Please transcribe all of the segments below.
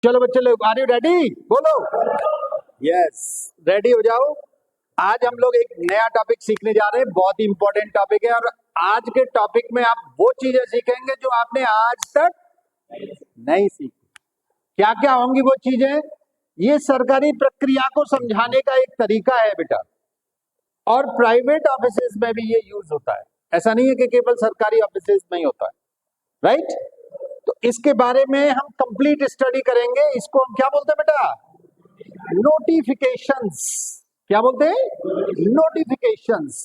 चलो बच्चे लोग, आर यू रेडी? बोलो यस, रेडी हो जाओ। आज हम लोग एक नया टॉपिक सीखने जा रहे हैं, बहुत ही इंपॉर्टेंट टॉपिक है। और आज के टॉपिक में आप वो चीजें सीखेंगे जो आपने आज तक नहीं सीखी। क्या क्या होंगी वो चीजें? ये सरकारी प्रक्रिया को समझाने का एक तरीका है बेटा, और प्राइवेट ऑफिसेज में भी ये यूज होता है। ऐसा नहीं है कि केवल सरकारी ऑफिसेज में ही होता है, राइट? तो इसके बारे में हम कंप्लीट स्टडी करेंगे। इसको हम क्या बोलते हैं बेटा? नोटिफिकेशंस। क्या बोलते हैं? नोटिफिकेशंस।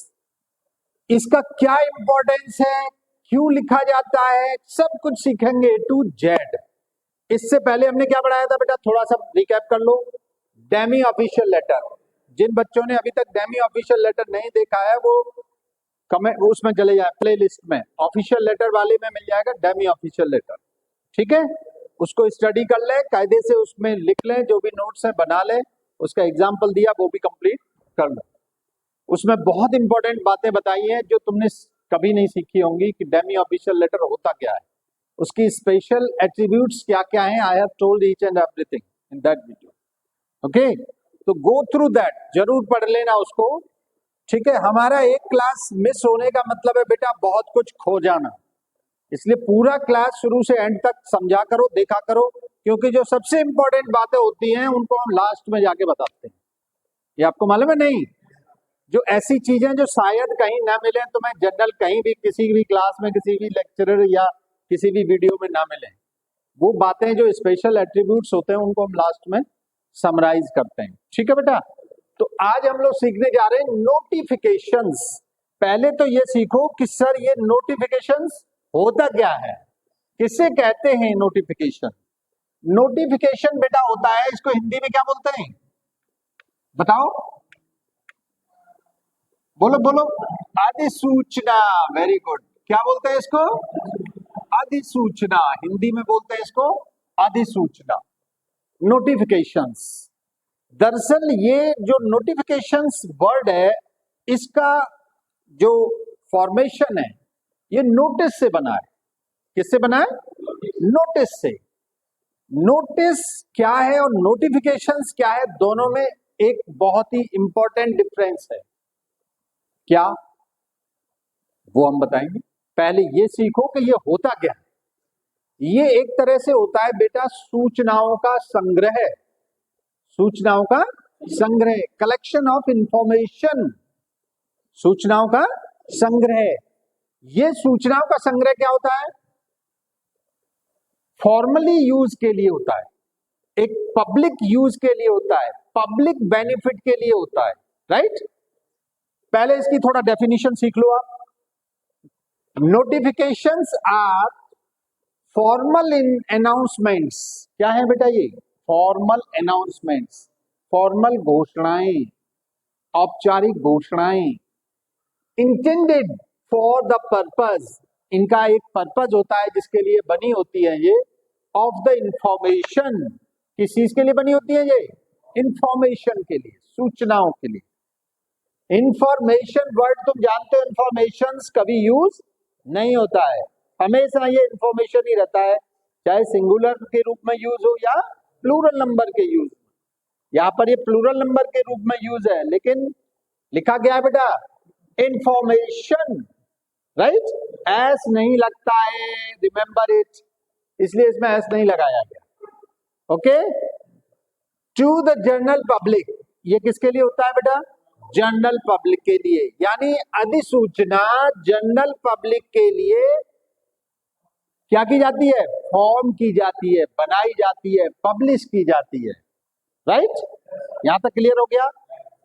इसका क्या इंपॉर्टेंस है, क्यों लिखा जाता है, सब कुछ सीखेंगे टू जेड। इससे पहले हमने क्या पढ़ाया था बेटा? थोड़ा सा रिकैप कर लो। Demi official letter. जिन बच्चों ने अभी तक डेमी ऑफिशियल लेटर नहीं देखा है वो कमेंट उसमें चले जाए, प्ले लिस्ट में ऑफिशियल लेटर वाले में मिल जाएगा डेमी ऑफिशियल लेटर। ठीक है, उसको स्टडी कर ले, कायदे से उसमें लिख ले, जो भी नोट्स है बना ले, उसका एग्जाम्पल दिया वो भी कंप्लीट कर लो। उसमें बहुत इंपॉर्टेंट बातें बताई हैं जो तुमने कभी नहीं सीखी होंगी कि डेमी ऑफिशियल लेटर होता क्या है, उसकी स्पेशल एट्रीब्यूट्स क्या क्या हैं। I have told each and everything in that video. Okay, तो गो थ्रू दैट, जरूर पढ़ लेना उसको। ठीक है, हमारा एक क्लास मिस होने का मतलब है बेटा बहुत कुछ खो जाना। इसलिए पूरा क्लास शुरू से एंड तक समझा करो, देखा करो, क्योंकि जो सबसे इंपॉर्टेंट बातें होती हैं उनको हम लास्ट में जाके बताते हैं। ये आपको मालूम है नहीं? जो ऐसी चीजें जो शायद कहीं ना मिले, तुम्हें जनरल कहीं भी किसी भी क्लास में किसी भी लेक्चरर या किसी भी वीडियो में ना मिले, वो बातें जो स्पेशल एट्रीब्यूट्स होते हैं उनको हम लास्ट में समराइज करते हैं। ठीक है बेटा, तो आज हम लोग सीखने जा रहे हैं नोटिफिकेशंस। पहले तो ये सीखो कि सर ये नोटिफिकेशंस होता क्या है, किसे कहते हैं नोटिफिकेशन? नोटिफिकेशन बेटा होता है, इसको हिंदी में क्या बोलते हैं बताओ? बोलो बोलो। अधिसूचना। Very good. क्या बोलते हैं इसको? अधिसूचना। हिंदी में बोलते हैं इसको अधिसूचना, नोटिफिकेशंस। दरअसल ये जो नोटिफिकेशंस वर्ड है, इसका जो फॉर्मेशन है ये नोटिस से बना है। किससे बना है? नोटिस से। नोटिस क्या है और नोटिफिकेशंस क्या है, दोनों में एक बहुत ही इंपॉर्टेंट डिफरेंस है। क्या? वो हम बताएंगे। पहले ये सीखो कि ये होता क्या है। ये एक तरह से होता है बेटा सूचनाओं का संग्रह। सूचनाओं का संग्रह, कलेक्शन ऑफ इंफॉर्मेशन। सूचनाओं का संग्रह। ये सूचनाओं का संग्रह क्या होता है? फॉर्मली यूज के लिए होता है, एक पब्लिक यूज के लिए होता है, पब्लिक बेनिफिट के लिए होता है, राइट? पहले इसकी थोड़ा डेफिनेशन सीख लो आप। Notifications are formal in announcements. क्या है बेटा ये? फॉर्मल अनाउंसमेंट्स, फॉर्मल घोषणाएं, औपचारिक घोषणाएं। इंटेंडेड फॉर द पर्पस, इनका एक पर्पस होता है जिसके लिए बनी होती है ये। ऑफ द इंफॉर्मेशन, किस चीज के लिए बनी होती है ये? इंफॉर्मेशन के लिए, सूचनाओं के लिए। इंफॉर्मेशन वर्ड तुम जानते हो, इंफॉर्मेशन कभी यूज नहीं होता है, हमेशा ये इंफॉर्मेशन ही रहता है, चाहे सिंगुलर के रूप में यूज हो या प्लूरल नंबर के यूज। यहां पर ये प्लूरल नंबर के रूप में यूज है, लेकिन लिखा गया है बेटा इंफॉर्मेशन, राइट? एस नहीं लगता है, रिमेंबर इट, इसलिए इसमें एस नहीं लगाया गया। Okay, to the general public, ये किसके लिए होता है बेटा? जनरल पब्लिक के लिए। यानी अधिसूचना जनरल पब्लिक के लिए क्या की जाती है? फॉर्म की जाती है, बनाई जाती है, पब्लिश की जाती है, राइट? यहां तक क्लियर हो गया?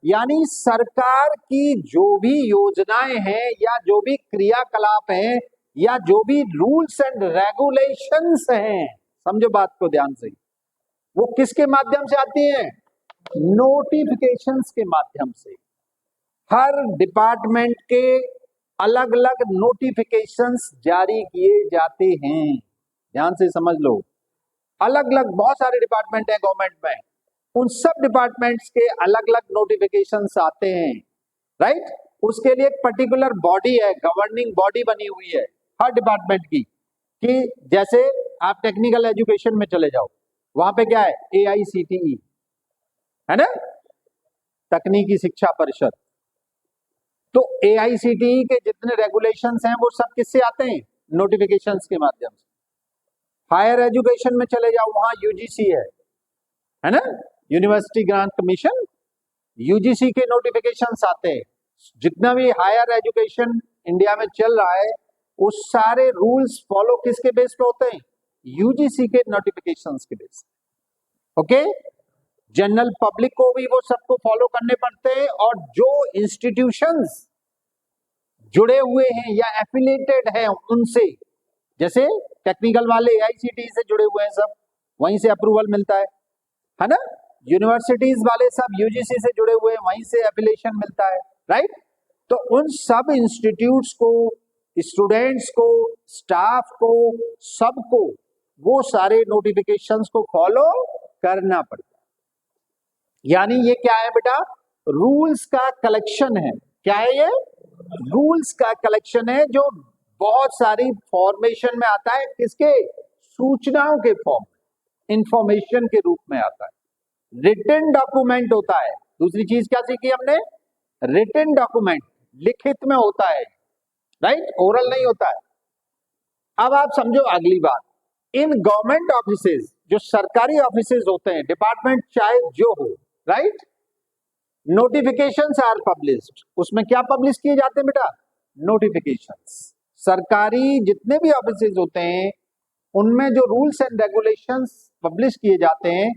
यानी सरकार की जो भी योजनाएं हैं या जो भी क्रियाकलाप हैं या जो भी रूल्स एंड रेगुलेशंस हैं, समझो बात को ध्यान से, वो किसके माध्यम से आती हैं? नोटिफिकेशंस के माध्यम से। हर डिपार्टमेंट के अलग अलग नोटिफिकेशंस जारी किए जाते हैं। ध्यान से समझ लो, अलग अलग बहुत सारे डिपार्टमेंट हैं गवर्नमेंट में, उन सब डिपार्टमेंट्स के अलग अलग नोटिफिकेशंस आते हैं, राइट? उसके लिए एक पर्टिकुलर बॉडी है, गवर्निंग बॉडी बनी हुई है हर डिपार्टमेंट की। कि जैसे आप टेक्निकल एजुकेशन में चले जाओ, वहां पे क्या है, AICTE है ना, तकनीकी शिक्षा परिषद। तो AICTE के जितने रेगुलेशंस हैं वो सब किससे आते हैं, नोटिफिकेशंस के माध्यम से। हायर एजुकेशन में चले जाओ, वहां UGC है ना, यूनिवर्सिटी ग्रांट कमीशन, UGC के नोटिफिकेशंस आते हैं। जितना भी हायर एजुकेशन इंडिया में चल रहा है वो सारे रूल्स फॉलो किसके बेस पे होते हैं, UGC के नोटिफिकेशंस के बेस पे। ओके, जनरल पब्लिक को भी वो सबको फॉलो करने पड़ते हैं, और जो इंस्टीट्यूशंस जुड़े हुए हैं या एफिलिएटेड हैं उनसे, जैसे टेक्निकल वाले AICTE से जुड़े हुए हैं सब, वहीं से अप्रूवल मिलता है ना, यूनिवर्सिटीज वाले सब UGC से जुड़े हुए हैं, वहीं से एफिलिएशन मिलता है, राइट। तो उन सब इंस्टीट्यूट्स को, स्टूडेंट्स को, स्टाफ को, सबको वो सारे नोटिफिकेशंस को फॉलो करना पड़ता है। यानी ये क्या है बेटा, रूल्स का कलेक्शन है। क्या है ये, रूल्स का कलेक्शन है, जो बहुत सारी फॉर्मेशन में आता है, किसके, सूचनाओं के फॉर्म, इंफॉर्मेशन के रूप में आता है। रिटन डॉक्यूमेंट होता है। दूसरी चीज क्या सीखी हमने, रिटन डॉक्यूमेंट, लिखित में होता है, राइट, ओरल नहीं होता है। अब आप समझो अगली बात, इन गवर्नमेंट ऑफिसेज, जो सरकारी ऑफिसेज होते हैं, डिपार्टमेंट चाहे जो हो, राइट, नोटिफिकेशंस आर पब्लिश्ड। उसमें क्या पब्लिश किए जाते हैं बेटा, नोटिफिकेशंस। सरकारी जितने भी ऑफिसेज होते हैं उनमें जो रूल्स एंड रेगुलेशंस पब्लिश किए जाते हैं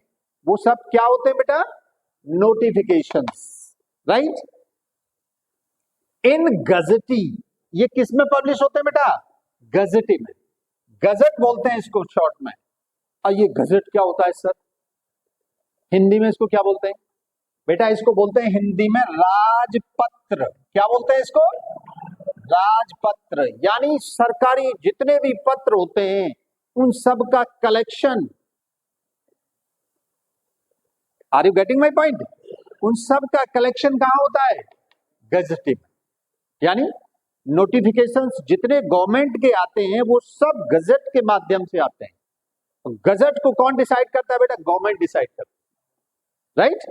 वो सब क्या होते हैं बेटा, नोटिफिकेशंस, राइट। इन गजटी, ये किस में पब्लिश होते हैं बेटा, गजटी में। गजट बोलते हैं इसको शॉर्ट में। और ये गजट क्या होता है सर, हिंदी में इसको क्या बोलते हैं बेटा, इसको बोलते हैं हिंदी में राजपत्र। क्या बोलते हैं इसको, राजपत्र। यानी सरकारी जितने भी पत्र होते हैं उन सब का collection. Are you getting my point, उन सब का कलेक्शन कहां होता है, गजटी में। यानी नोटिफिकेशंस जितने गवर्नमेंट के आते हैं वो सब गजट के माध्यम से आते हैं। गजट को कौन डिसाइड करता है बेटा, गवर्नमेंट डिसाइड करता है, राइट।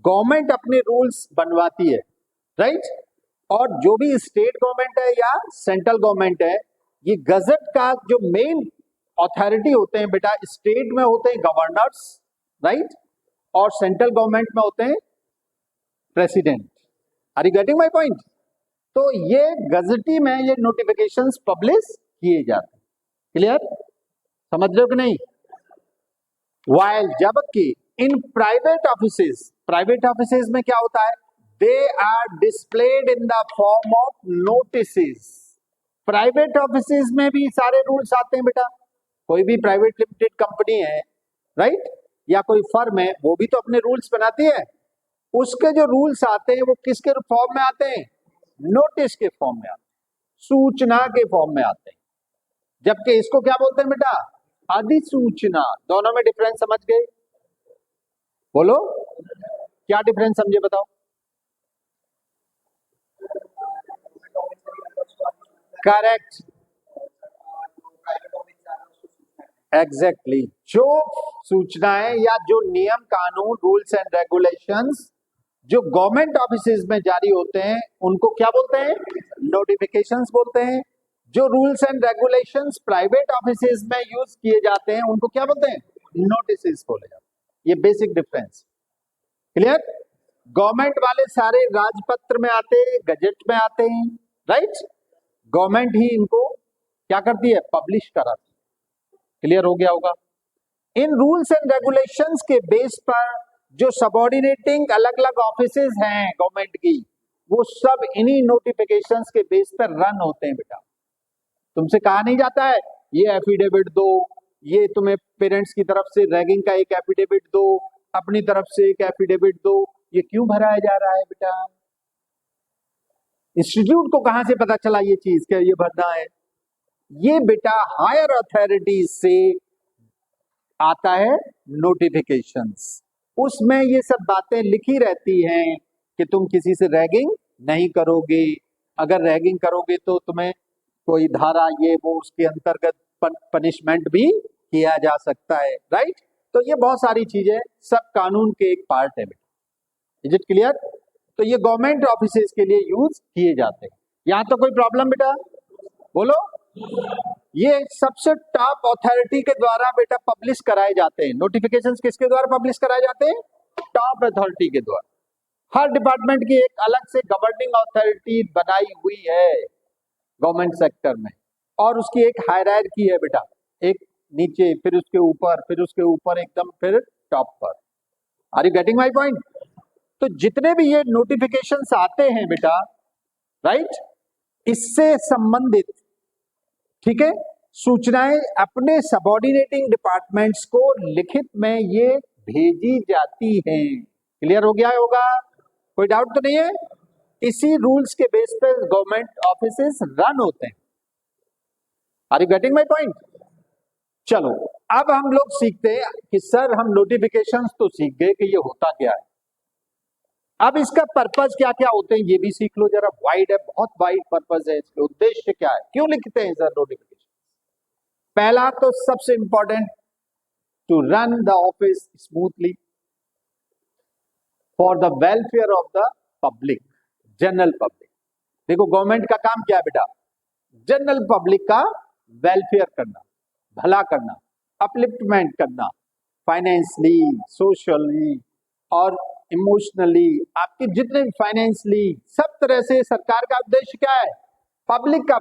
गवर्नमेंट अपने रूल्स बनवाती है, राइट। और जो भी स्टेट गवर्नमेंट है या सेंट्रल गवर्नमेंट है, ये गजट का जो मेन अथॉरिटी होते हैं बेटा, स्टेट में होते हैं गवर्नर्स, राइट, और सेंट्रल गवर्नमेंट में होते हैं president. Are you getting my point. तो ये गजटी में ये नोटिफिकेशंस पब्लिश किए जाते हैं। क्लियर, समझ रहे हो कि नहीं। वाइल, जबकि in private offices, private offices में क्या होता है, they are displayed in the form of notices. Private offices में भी सारे रूल्स आते हैं बेटा। कोई भी प्राइवेट लिमिटेड कंपनी है, राइट, या कोई फर्म है, वो भी तो अपने रूल्स बनाती है। उसके जो रूल्स आते हैं वो किसके फॉर्म में आते हैं, नोटिस के फॉर्म में आते हैं, सूचना के फॉर्म में आते हैं। जबकि इसको क्या बोलते हैं बेटा, अधिसूचना। दोनों में डिफरेंस समझ गए, बोलो क्या डिफरेंस समझे, बताओ। Correct, exactly. जो सूचनाएं या जो नियम कानून, रूल्स एंड रेगुलेशंस जो गवर्नमेंट ऑफिसेज में जारी होते हैं उनको क्या बोलते हैं, नोटिफिकेशंस बोलते हैं। जो rules and regulations private offices में यूज किए जाते हैं उनको क्या बोलते हैं, नोटिस बोले जाते हैं। ये बेसिक डिफरेंस। क्लियर। गवर्नमेंट वाले सारे राजपत्र में आते हैं, गजट में आते हैं, राइट। गवर्नमेंट ही इनको क्या करती है, पब्लिश कराती है। क्लियर हो गया होगा। इन रूल्स एंड रेगुलेशंस के बेस पर जो सबऑर्डिनेटिंग अलग अलग ऑफिसेज हैं गवर्नमेंट की, वो सब इन्हीं नोटिफिकेशंस के बेस पर रन होते हैं बेटा। तुमसे कहा नहीं जाता है ये एफिडेविट दो, ये तुम्हें पेरेंट्स की तरफ से रैगिंग का एक एफिडेविट दो, अपनी तरफ से एक एफिडेविट दो। ये क्यों भराया जा रहा है बेटा, इंस्टीट्यूट को कहां से पता चला ये चीज क्या ये भरना है। ये बेटा हायर अथॉरिटीज से आता है नोटिफिकेशंस। उसमें ये सब बातें लिखी रहती हैं कि तुम किसी से रैगिंग नहीं करोगे, अगर रैगिंग करोगे तो तुम्हें कोई धारा ये वो उसके अंतर्गत पनिशमेंट भी किया जा सकता है, राइट। तो ये बहुत सारी चीजें सब कानून के एक पार्ट है बेटा। Is it clear? तो ये गवर्नमेंट ऑफिसेज के लिए यूज किए जाते हैं। यहाँ तो कोई प्रॉब्लम बेटा? बोलो। ये सबसे टॉप अथॉरिटी के द्वारा बेटा पब्लिश कराए जाते हैं। नोटिफिकेशंस किसके द्वारा पब्लिश कराए जाते हैं? टॉप अथॉरिटी के द्वारा। हर डिपार्टमेंट की एक अलग से गवर्निंग अथॉरिटी बनाई हुई है गवर्नमेंट सेक्टर में, और उसकी एक हायरार्की है बेटा, एक नीचे, फिर उसके ऊपर, फिर उसके ऊपर एकदम, फिर टॉप पर। Are you getting my point? तो जितने भी ये नोटिफिकेशंस आते हैं बेटा, राइट, इससे संबंधित, ठीक है, सूचनाएं अपने सबऑर्डिनेटिंग डिपार्टमेंट्स को लिखित में ये भेजी जाती हैं। क्लियर हो गया होगा? कोई डाउट तो नहीं है? इसी रूल्स के बेस पे गवर्नमेंट ऑफिसेस रन होते हैं। Are you getting my point? चलो अब हम लोग सीखते हैं कि सर हम नोटिफिकेशंस तो सीख गए कि ये होता क्या है, अब इसका पर्पस क्या क्या होते हैं ये भी सीख लो जरा। वाइड है, बहुत वाइड पर्पस है, इसके उद्देश्य क्या है, क्यों लिखते हैं सर नोटिफिकेशन? पहला तो सबसे important, to run the office smoothly for the welfare of the public, general public. देखो गवर्नमेंट का काम क्या है बेटा? जनरल पब्लिक का वेलफेयर करना, भला करना, अपलिफ्टमेंट करना, फाइनेंशियली, सोशली और इमोशनली, आपके जितने भी फाइनेंशियली, सब तरह से सरकार का उद्देश्य क्या है? पब्लिक का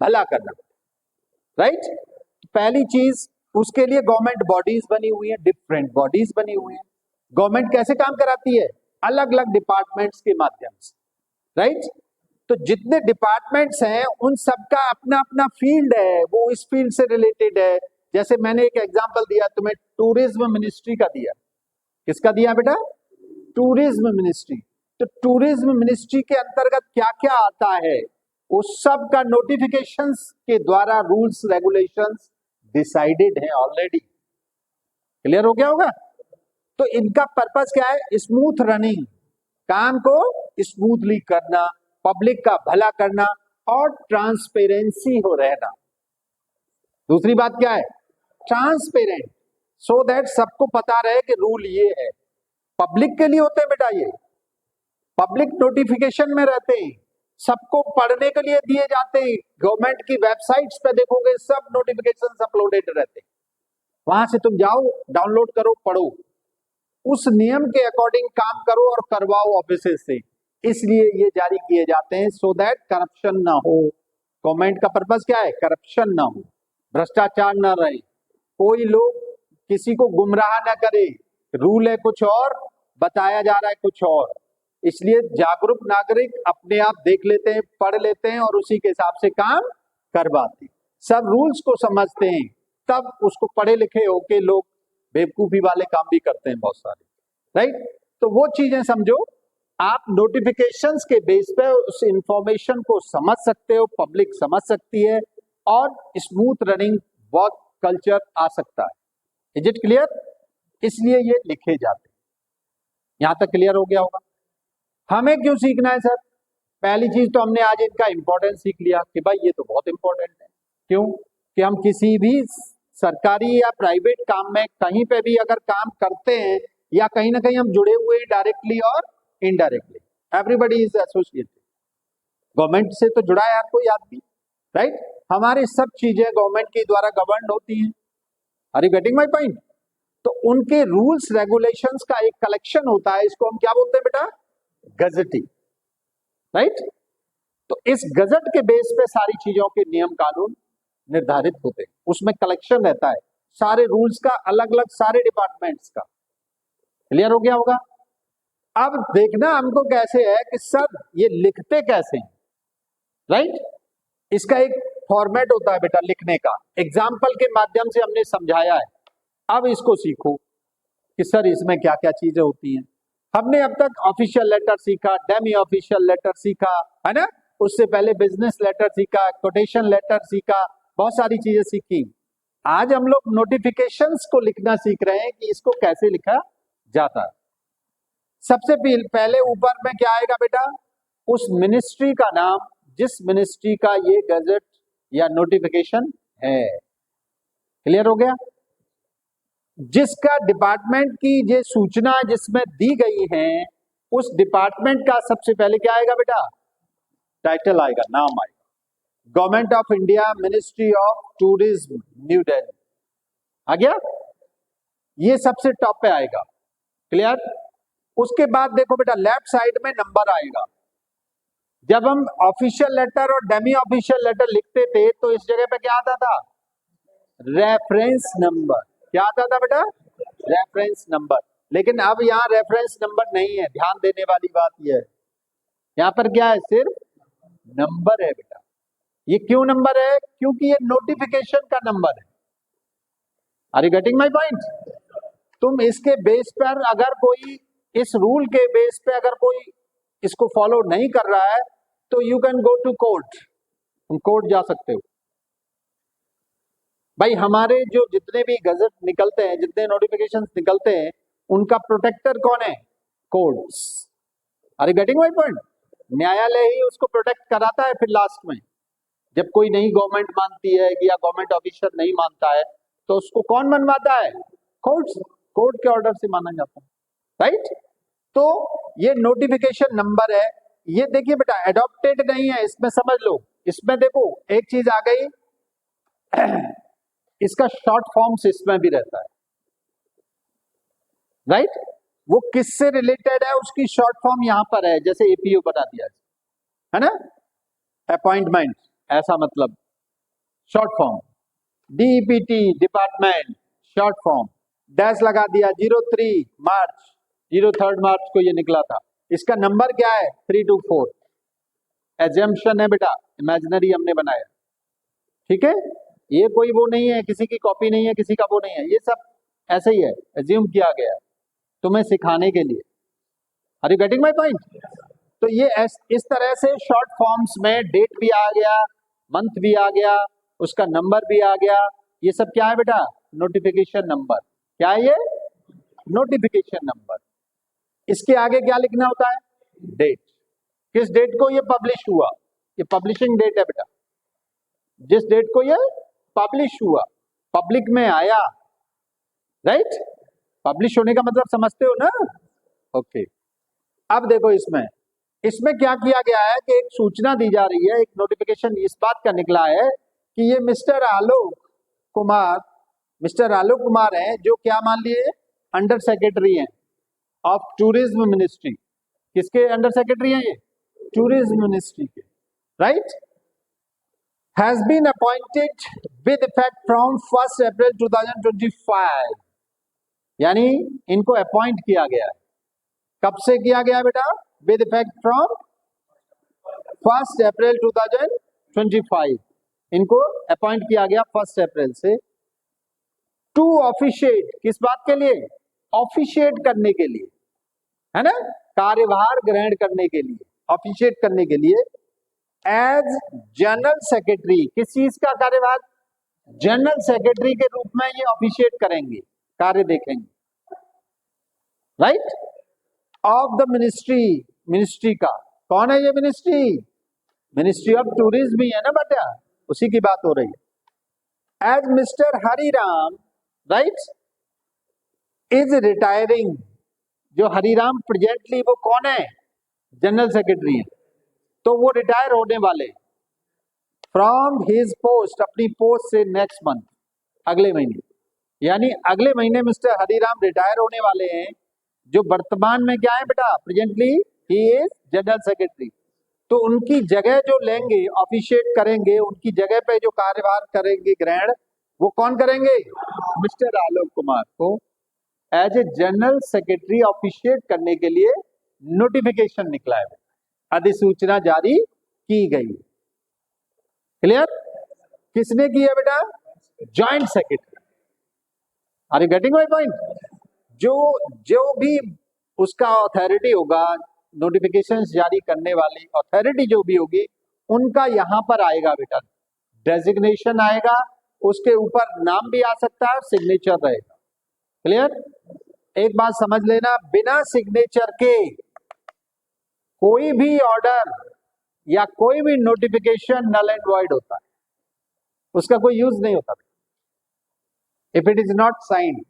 भला करना, राइट। पहली चीज, उसके लिए गवर्नमेंट बॉडीज बनी हुई है, डिफरेंट बॉडीज बनी हुई है। गवर्नमेंट कैसे काम कराती है? अलग अलग डिपार्टमेंट्स के माध्यम से, राइट। तो जितने डिपार्टमेंट्स हैं उन सबका अपना अपना फील्ड है, वो इस फील्ड से रिलेटेड है। जैसे मैंने एक एग्जांपल दिया तुम्हें, टूरिज्म मिनिस्ट्री का दिया। किसका दिया बेटा? Tourism ministry. तो टूरिज्म मिनिस्ट्री के अंतर्गत क्या क्या आता है, उस सब का नोटिफिकेशंस के द्वारा रूल्स रेगुलेशंस डिसाइडेड है ऑलरेडी। क्लियर हो गया होगा? तो इनका पर्पस क्या है? स्मूथ रनिंग, काम को स्मूथली करना, पब्लिक का भला करना और ट्रांसपेरेंसी हो रहना। दूसरी बात क्या है? ट्रांसपेरेंट, सो दैट सबको पता रहे कि रूल ये है। पब्लिक के लिए होते हैं बेटा, ये पब्लिक नोटिफिकेशन में रहते हैं, सबको पढ़ने के लिए दिए जाते हैं। गवर्नमेंट की वेबसाइट्स पे देखोगे सब नोटिफिकेशन अपलोडेड रहते हैं, वहां से तुम जाओ, डाउनलोड करो, पढ़ो, उस नियम के अकॉर्डिंग काम करो और करवाओ ऑफिसेज से। इसलिए ये जारी किए जाते हैं, सो दैट करप्शन ना हो। गवर्नमेंट का पर्पस क्या है? करप्शन ना हो, भ्रष्टाचार ना रहे, कोई लोग किसी को गुमराह ना करे, रूल है कुछ और, बताया जा रहा है कुछ और। इसलिए जागरूक नागरिक अपने आप देख लेते हैं, पढ़ लेते हैं और उसी के हिसाब से काम करवाते हैं। सब रूल्स को समझते हैं, तब उसको पढ़े लिखे होके लोग बेवकूफी वाले काम भी करते हैं बहुत सारे, राइट। तो वो चीजें समझो, आप नोटिफिकेशंस के बेस पे उस इंफॉर्मेशन को समझ सकते हो, पब्लिक समझ सकती है और स्मूथ रनिंग वर्क कल्चर आ सकता है। Is it clear? इसलिए ये लिखे जाते हैं। यहां तक क्लियर हो गया होगा? हमें क्यों सीखना है सर? पहली चीज तो हमने आज इनका इंपॉर्टेंस सीख लिया कि भाई ये तो बहुत इंपॉर्टेंट है। क्यों? कि हम किसी भी सरकारी या प्राइवेट काम में कहीं पे भी अगर काम करते हैं या कहीं ना कहीं हम जुड़े हुए हैं डायरेक्टली और indirectly, everybody is associated. Government से तो जुड़ा है हर कोई आदमी, राइट। हमारी सब चीजें गवर्नमेंट के द्वारा गवर्न होती हैं। Are you getting my point? तो उनके रूल्स रेगुलेशंस का एक कलेक्शन होता है, इसको हम क्या बोलते हैं बेटा? गजटिंग, राइट। तो इस गजट के बेस पे सारी चीजों के नियम कानून निर्धारित होते हैं, उसमें कलेक्शन रहता है सारे रूल्स का, अलग अलग सारे डिपार्टमेंट्स का। क्लियर हो गया होगा? अब देखना हमको कैसे है कि सर ये लिखते कैसे हैं, राइट। इसका एक फॉर्मेट होता है बेटा लिखने का, एग्जाम्पल के माध्यम से हमने समझाया है। अब इसको सीखो कि सर इसमें क्या क्या चीजें होती हैं। हमने अब तक ऑफिशियल लेटर सीखा, डेमी ऑफिशियल लेटर सीखा, है ना, उससे पहले बिजनेस लेटर सीखा, कोटेशन लेटर सीखा, बहुत सारी चीजें सीखी। आज हम लोग नोटिफिकेशंस को लिखना सीख रहे हैं कि इसको कैसे लिखा जाता है। सबसे पहले ऊपर में क्या आएगा बेटा? उस मिनिस्ट्री का नाम, जिस मिनिस्ट्री का ये गजट या नोटिफिकेशन है। क्लियर हो गया? जिसका डिपार्टमेंट की ये सूचना जिसमें दी गई है, उस डिपार्टमेंट का सबसे पहले क्या आएगा बेटा? टाइटल आएगा, नाम आएगा। Government of India, ministry of tourism, New Delhi. आ गया? ये सबसे टॉप पे आएगा। क्लियर? उसके बाद देखो बेटा, लेफ्ट साइड में नंबर आएगा। जब हम ऑफिशियल लेटर और डेमी ऑफिशियल लेटर लिखते थे तो इस जगह पे क्या आता था? Reference number. क्या आता था बेटा? Reference number. लेकिन अब यहाँ रेफरेंस नंबर नहीं है। ध्यान देने वाली बात यह है, यहाँ पर क्या है? सिर्फ नंबर है बेटा। ये क्यों नंबर है? क्योंकि ये नोटिफिकेशन का नंबर है। Are you getting my point? तुम इसके बेस पर अगर कोई, इस रूल के बेस पे अगर कोई इसको फॉलो नहीं कर रहा है तो you can go to court. तुम कोर्ट जा सकते हो। भाई हमारे जो जितने भी गजट निकलते हैं, जितने नोटिफिकेशंस निकलते हैं, उनका प्रोटेक्टर कौन है? Courts. Are you getting my point? न्यायालय ही उसको प्रोटेक्ट कराता है। फिर लास्ट में जब कोई नई गवर्नमेंट मानती है या गवर्नमेंट ऑफिसर नहीं मानता है तो उसको कौन मनवाता है? कोर्ट्स। कोर्ट के ऑर्डर से माना जाता है। राइट? तो ये नोटिफिकेशन नंबर है। ये देखिए बेटा, एडॉप्टेड नहीं है, इसमें समझ लो। इसमें देखो एक चीज आ गई, इसका शॉर्ट फॉर्म्स इसमें भी रहता है। राइट? वो किससे रिलेटेड है उसकी शॉर्ट फॉर्म यहां पर है। जैसे एपीओ बता दिया है ना, अपॉइंटमेंट, ऐसा मतलब short form. DPT, department, short form. Dash लगा दिया, 03 मार्च, 03 मार्च को ये निकला था। इसका नंबर क्या है? 324। एजम्पशन है बेटा, इमेजिनरी हमने बनाया। ठीक है? ये कोई वो नहीं है, किसी की कॉपी नहीं है, किसी का वो नहीं है, ये सब ऐसे ही है, एज्यूम किया गया है तुम्हें सिखाने के लिए। Are you getting my point? तो ये इस तरह से शॉर्ट फॉर्म्स में डेट भी आ गया, मंथ भी आ गया, उसका नंबर भी आ गया। ये सब क्या है बेटा? Notification number. क्या है ये? Notification number. इसके आगे क्या लिखना होता है? डेट। किस डेट को ये पब्लिश हुआ? ये पब्लिशिंग डेट है बेटा। जिस डेट को ये पब्लिश हुआ, पब्लिक में आया। राइट? पब्लिश होने का मतलब समझते हो ना? ओके। अब देखो इसमें क्या किया गया है कि एक सूचना दी जा रही है, एक नोटिफिकेशन इस बात का निकला है कि ये मिस्टर आलोक कुमार है, जो क्या मान लिए? अंडर सेक्रेटरी हैं ऑफ टूरिज्म मिनिस्ट्री। किसके अंडर सेक्रेटरी हैं ये? टूरिज्म मिनिस्ट्री के। Right? Has been appointed with effect from 1 April 2025। यानी इनको अपॉइंट किया गया है। कब से किया गया बेटा? With effect from 1 April 2025। इनको अपॉइंट किया गया 1 अप्रैल से। टू ऑफिशिएट, किस बात के लिए? ऑफिशिएट करने के लिए, है ना, कार्यभार ग्रहण करने के लिए, ऑफिशिएट करने के लिए। एज जनरल सेक्रेटरी, किस चीज का कार्यभार? जनरल सेक्रेटरी के रूप में ये ऑफिशिएट करेंगे, कार्य देखेंगे। राइट? ऑफ द मिनिस्ट्री का। कौन है ये मिनिस्ट्री? मिनिस्ट्री ऑफ टूरिज्म ही है ना बेटा, उसी की बात हो रही है। As mister Hariram, right, is retiring. जो हरिराम प्रेजेंटली वो कौन है? जनरल सेक्रेटरी है। तो वो रिटायर होने वाले फ्रॉम हिज पोस्ट, अपनी पोस्ट से नेक्स्ट मंथ, अगले महीने। यानी अगले महीने मिस्टर हरिराम रिटायर होने वाले हैं, जो वर्तमान में क्या है बेटा? Presently he is general secretary. तो उनकी जगह जो लेंगे, ऑफिशिएट करेंगे, उनकी जगह पे जो कार्यभार करेंगे ग्रहण, वो कौन करेंगे? मिस्टर आलोक कुमार को as a general secretary officiate करने के लिए नोटिफिकेशन निकला है, अधिसूचना जारी की गई। क्लियर? किसने की है बेटा? Joint secretary. Are you getting my point? जो भी उसका अथॉरिटी होगा, नोटिफिकेशन जारी करने वाली अथॉरिटी जो भी होगी, उनका यहां पर आएगा बेटा, डेजिग्नेशन आएगा, उसके ऊपर नाम भी आ सकता है, सिग्नेचर रहेगा। क्लियर? एक बात समझ लेना, बिना सिग्नेचर के कोई भी ऑर्डर या कोई भी नोटिफिकेशन नल एंड वॉइड होता है, उसका कोई यूज नहीं होता if it is not signed.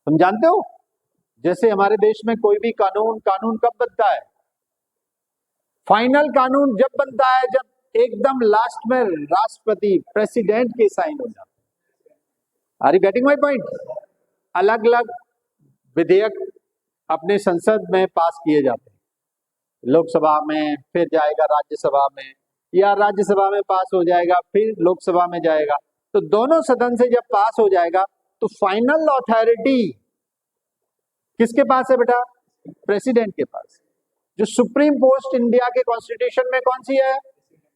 तुम जानते हो, जैसे हमारे देश में कोई भी कानून कब बनता है? फाइनल कानून जब बनता है जब एकदम लास्ट में राष्ट्रपति प्रेसिडेंट के साइन हो जाते हैं। Are you getting my point? अलग अलग विधेयक अपने संसद में पास किए जाते हैं, लोकसभा में, फिर जाएगा राज्यसभा में, या राज्यसभा में पास हो जाएगा फिर लोकसभा में जाएगा। तो दोनों सदन से जब पास हो जाएगा तो फाइनल अथॉरिटी किसके पास है बेटा? प्रेसिडेंट के पास। जो सुप्रीम पोस्ट इंडिया के कॉन्स्टिट्यूशन में कौन सी है?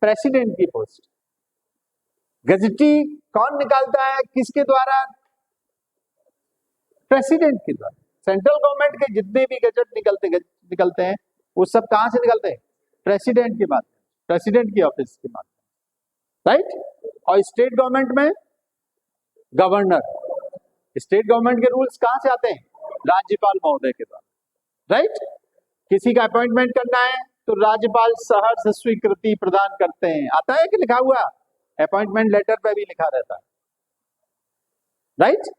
प्रेसिडेंट की पोस्ट। गजटी कौन निकालता है, किसके द्वारा? प्रेसिडेंट के द्वारा। सेंट्रल गवर्नमेंट के जितने भी गजट निकलते हैं वो सब कहां से निकलते हैं? प्रेसिडेंट के माध्यम, प्रेसिडेंट की ऑफिस के माध्यम, राइट। और स्टेट गवर्नमेंट में गवर्नर। स्टेट गवर्नमेंट के रूल्स कहां से आते हैं? राज्यपाल महोदय के द्वारा, राइट। किसी का अपॉइंटमेंट करना है तो राज्यपाल सहर्ष स्वीकृति प्रदान करते हैं। आता है कि लिखा हुआ? अपॉइंटमेंट लेटर पे भी लिखा रहता है, राइट।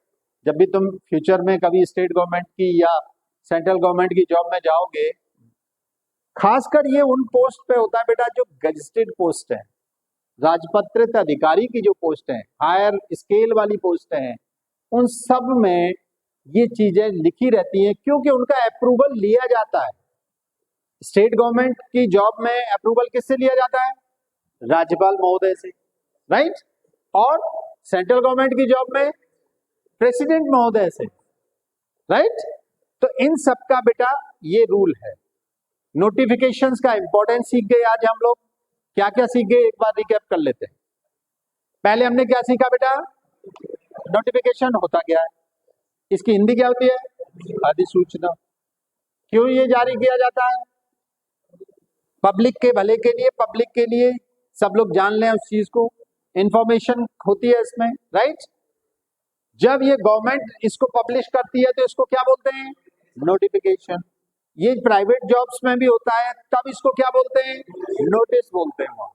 जब भी तुम फ्यूचर में कभी स्टेट गवर्नमेंट की या सेंट्रल गवर्नमेंट की जॉब में जाओगे, खासकर ये उन पोस्ट पे होता है बेटा जो गजेटेड पोस्ट है, राजपत्रित अधिकारी की जो पोस्ट है, हायर स्केल वाली पोस्ट है, उन सब में ये चीजें लिखी रहती हैं क्योंकि उनका अप्रूवल लिया जाता है। स्टेट गवर्नमेंट की जॉब में अप्रूवल किससे लिया जाता है? राज्यपाल महोदय से, राइट। और सेंट्रल गवर्नमेंट की जॉब में प्रेसिडेंट महोदय से, राइट। तो इन सब का बेटा ये रूल है। नोटिफिकेशंस का इंपॉर्टेंस सीख गए आज हम लोग। क्या क्या सीख गए एक बार रिकैप कर लेते हैं। पहले हमने क्या सीखा बेटा? नोटिफिकेशन होता क्या है, इसकी हिंदी क्या होती है? अधिसूचना। क्यों ये जारी किया जाता है? पब्लिक के भले के लिए, पब्लिक के लिए, सब लोग जान लें उस चीज को, इंफॉर्मेशन होती है इसमें, राइट। जब ये गवर्नमेंट इसको पब्लिश करती है तो इसको क्या बोलते हैं? नोटिफिकेशन। ये प्राइवेट जॉब्स में भी होता है, तब इसको क्या बोलते हैं? नोटिस बोलते हैं।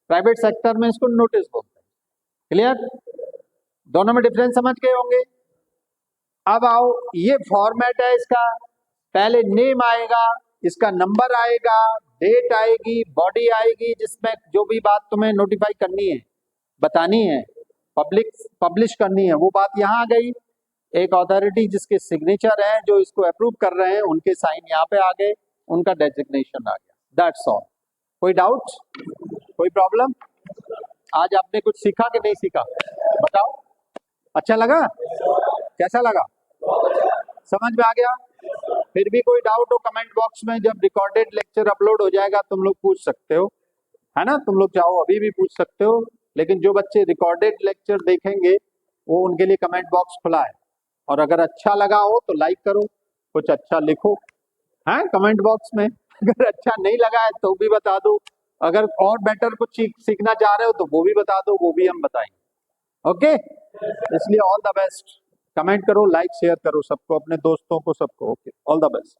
प्राइवेट सेक्टर में इसको नोटिस बोलते हैं। क्लियर? दोनों में डिफरेंस समझ गए होंगे। अब आओ, ये फॉर्मेट है इसका। पहले नेम आएगा, इसका नंबर आएगा, डेट आएगी, बॉडी आएगी, जिसमें जो भी बात तुम्हें नोटिफाई करनी है, बतानी है, पब्लिश करनी है, वो बात यहाँ आ गई। एक अथॉरिटी जिसके सिग्नेचर है, जो इसको अप्रूव कर रहे हैं, उनके साइन यहाँ पे आ गए, उनका डेजिग्नेशन आ गया। That's all. कोई डाउट, कोई प्रॉब्लम? आज आपने कुछ सीखा कि नहीं सीखा? बताओ। अच्छा लगा? कैसा लगा? समझ में आ गया? फिर भी कोई डाउट हो कमेंट बॉक्स में, जब रिकॉर्डेड लेक्चर अपलोड हो जाएगा तुम लोग पूछ सकते हो, है ना। तुम लोग चाहो अभी भी पूछ सकते हो, लेकिन जो बच्चे रिकॉर्डेड लेक्चर देखेंगे वो उनके लिए कमेंट बॉक्स खुला है। और अगर अच्छा लगा हो तो लाइक करो, कुछ अच्छा लिखो, है कमेंट बॉक्स में। अगर अच्छा नहीं लगा है तो भी बता दो। अगर और बेटर कुछ सीखना चाह रहे हो तो वो भी बता दो, वो भी हम बताएंगे। ओके, इसलिए ऑल द बेस्ट। कमेंट करो, लाइक शेयर करो सबको, अपने दोस्तों को, सबको। Okay, all the best.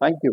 Thank you.